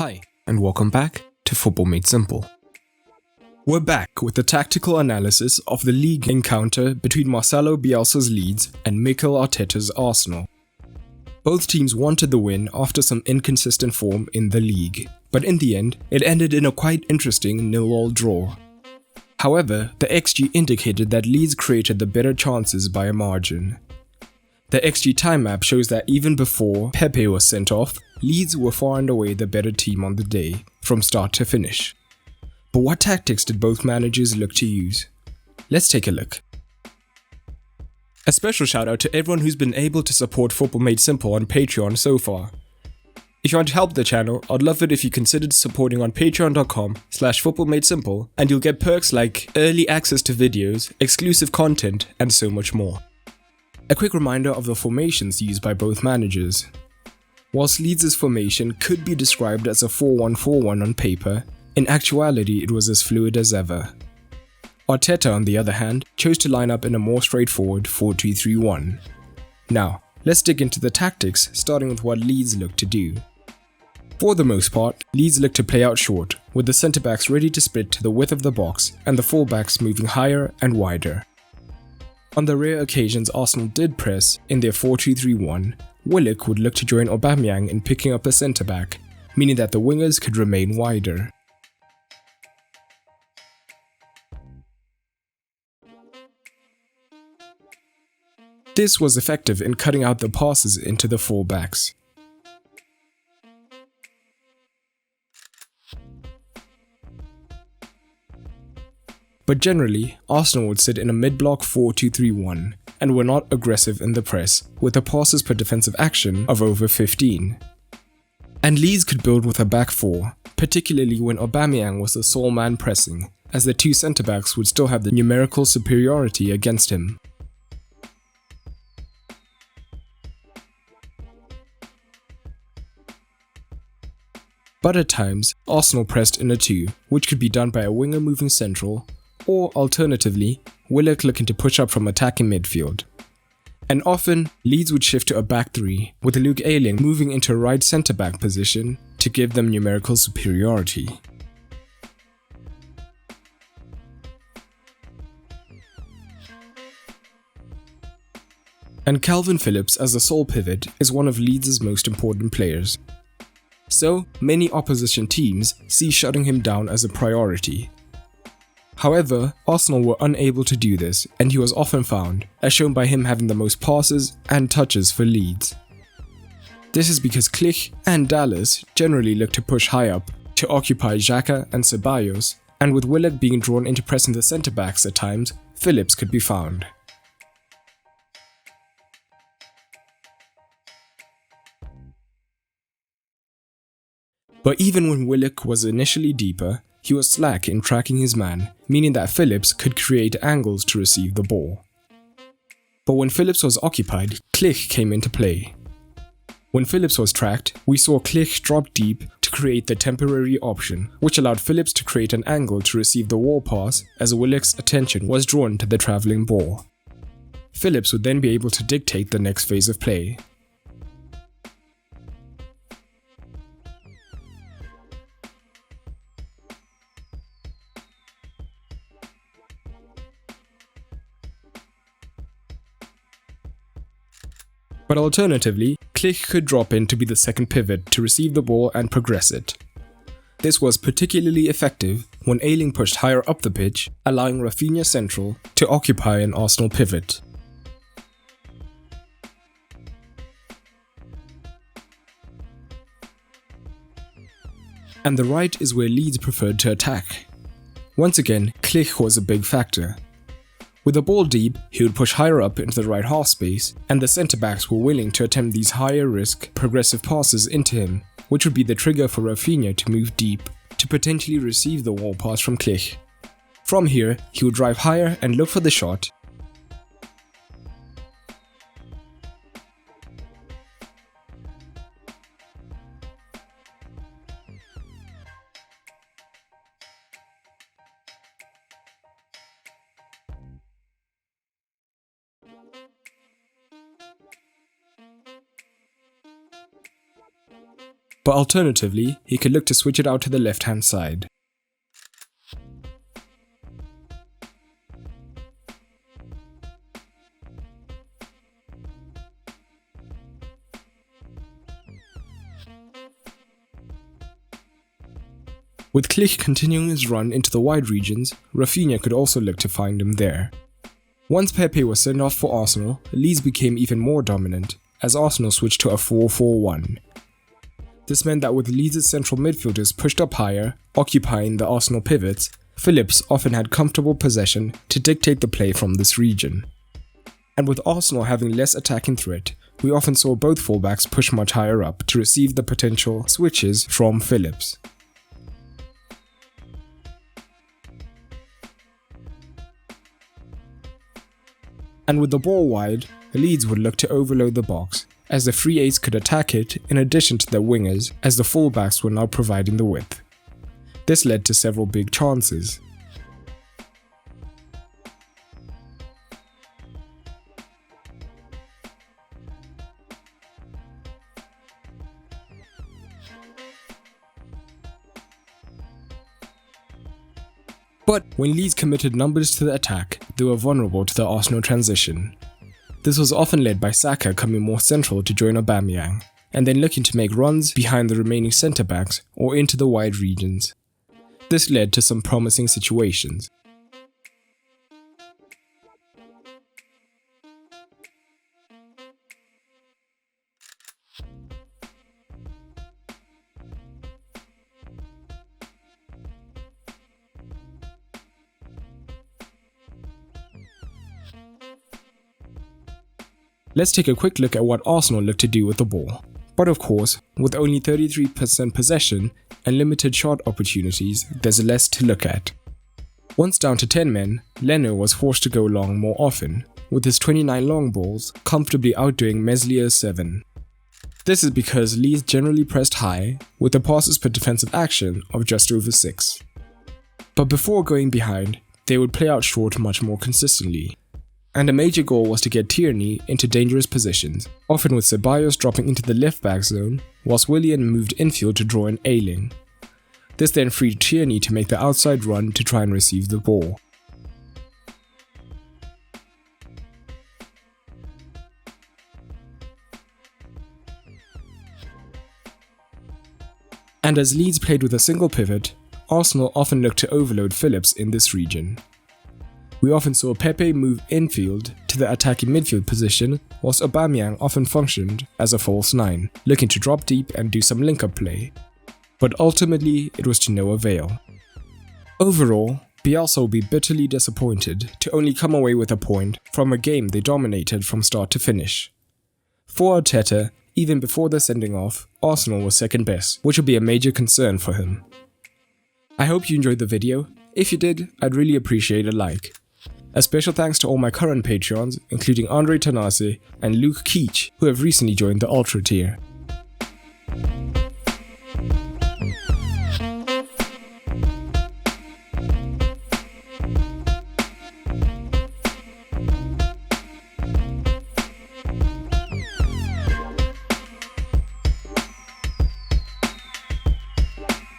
Hi, and welcome back to Football Made Simple. We're back with the tactical analysis of the league encounter between Marcelo Bielsa's Leeds and Mikel Arteta's Arsenal. Both teams wanted the win after some inconsistent form in the league, but in the end, it ended in a quite interesting 0-0 draw. However, the XG indicated that Leeds created the better chances by a margin. The XG time map shows that even before Pepe was sent off, Leeds were far and away the better team on the day, from start to finish. But what tactics did both managers look to use? Let's take a look. A special shout out to everyone who's been able to support Football Made Simple on Patreon so far. If you want to help the channel, I'd love it if you considered supporting on patreon.com/footballmadesimple, and you'll get perks like early access to videos, exclusive content, and so much more. A quick reminder of the formations used by both managers. Whilst Leeds' formation could be described as a 4-1-4-1 on paper, in actuality it was as fluid as ever. Arteta, on the other hand, chose to line up in a more straightforward 4-2-3-1. Now, let's dig into the tactics, starting with what Leeds looked to do. For the most part, Leeds looked to play out short, with the centre-backs ready to split to the width of the box and the full-backs moving higher and wider. On the rare occasions Arsenal did press in their 4-2-3-1, Willock would look to join Aubameyang in picking up a centre-back, meaning that the wingers could remain wider. This was effective in cutting out the passes into the full-backs. But generally, Arsenal would sit in a mid-block 4-2-3-1 and were not aggressive in the press, with the passes per defensive action of over 15. And Leeds could build with a back four, particularly when Aubameyang was the sole man pressing, as the two centre-backs would still have the numerical superiority against him. But at times, Arsenal pressed in a 2, which could be done by a winger moving central, or alternatively, Willock looking to push up from attacking midfield. And often, Leeds would shift to a back 3, with Luke Ayling moving into a right centre-back position to give them numerical superiority. And Calvin Phillips as the sole pivot is one of Leeds' most important players. So, many opposition teams see shutting him down as a priority. However, Arsenal were unable to do this, and he was often found, as shown by him having the most passes and touches for Leeds. This is because Klich and Dallas generally look to push high up to occupy Xhaka and Ceballos, and with Willock being drawn into pressing the centre-backs at times, Phillips could be found. But even when Willock was initially deeper, he was slack in tracking his man, meaning that Phillips could create angles to receive the ball. But when Phillips was occupied, Klich came into play. When Phillips was tracked, we saw Klich drop deep to create the temporary option, which allowed Phillips to create an angle to receive the wall pass as Willock's attention was drawn to the travelling ball. Phillips would then be able to dictate the next phase of play. But alternatively, Klich could drop in to be the second pivot to receive the ball and progress it. This was particularly effective when Ayling pushed higher up the pitch, allowing Rafinha central to occupy an Arsenal pivot. And the right is where Leeds preferred to attack. Once again, Klich was a big factor. With the ball deep, he would push higher up into the right half space, and the centre-backs were willing to attempt these higher risk, progressive passes into him, which would be the trigger for Rafinha to move deep, to potentially receive the wall pass from Klich. From here, he would drive higher and look for the shot, but alternatively, he could look to switch it out to the left-hand side. With Klich continuing his run into the wide regions, Rafinha could also look to find him there. Once Pepe was sent off for Arsenal, Leeds became even more dominant, as Arsenal switched to a 4-4-1. This meant that with Leeds' central midfielders pushed up higher, occupying the Arsenal pivots, Phillips often had comfortable possession to dictate the play from this region. And with Arsenal having less attacking threat, we often saw both fullbacks push much higher up to receive the potential switches from Phillips. And with the ball wide, Leeds would look to overload the box, as the free eights could attack it in addition to their wingers, as the fullbacks were now providing the width. This led to several big chances. But when Leeds committed numbers to the attack, they were vulnerable to the Arsenal transition. This was often led by Saka coming more central to join Aubameyang, and then looking to make runs behind the remaining centre-backs or into the wide regions. This led to some promising situations. Let's take a quick look at what Arsenal looked to do with the ball. But of course, with only 33% possession and limited shot opportunities, there's less to look at. Once down to 10 men, Leno was forced to go long more often, with his 29 long balls comfortably outdoing Meslier's 7. This is because Leeds generally pressed high, with the passes per defensive action of just over 6. But before going behind, they would play out short much more consistently. And a major goal was to get Tierney into dangerous positions, often with Ceballos dropping into the left-back zone, whilst Willian moved infield to draw in Ayling. This then freed Tierney to make the outside run to try and receive the ball. And as Leeds played with a single pivot, Arsenal often looked to overload Phillips in this region. We often saw Pepe move infield to the attacking midfield position, whilst Aubameyang often functioned as a false 9, looking to drop deep and do some link-up play. But ultimately, it was to no avail. Overall, Bielsa will be bitterly disappointed to only come away with a point from a game they dominated from start to finish. For Arteta, even before the sending off, Arsenal was second best, which will be a major concern for him. I hope you enjoyed the video. If you did, I'd really appreciate a like. A special thanks to all my current Patreons, including Andre Tanase and Luke Keach, who have recently joined the Ultra tier.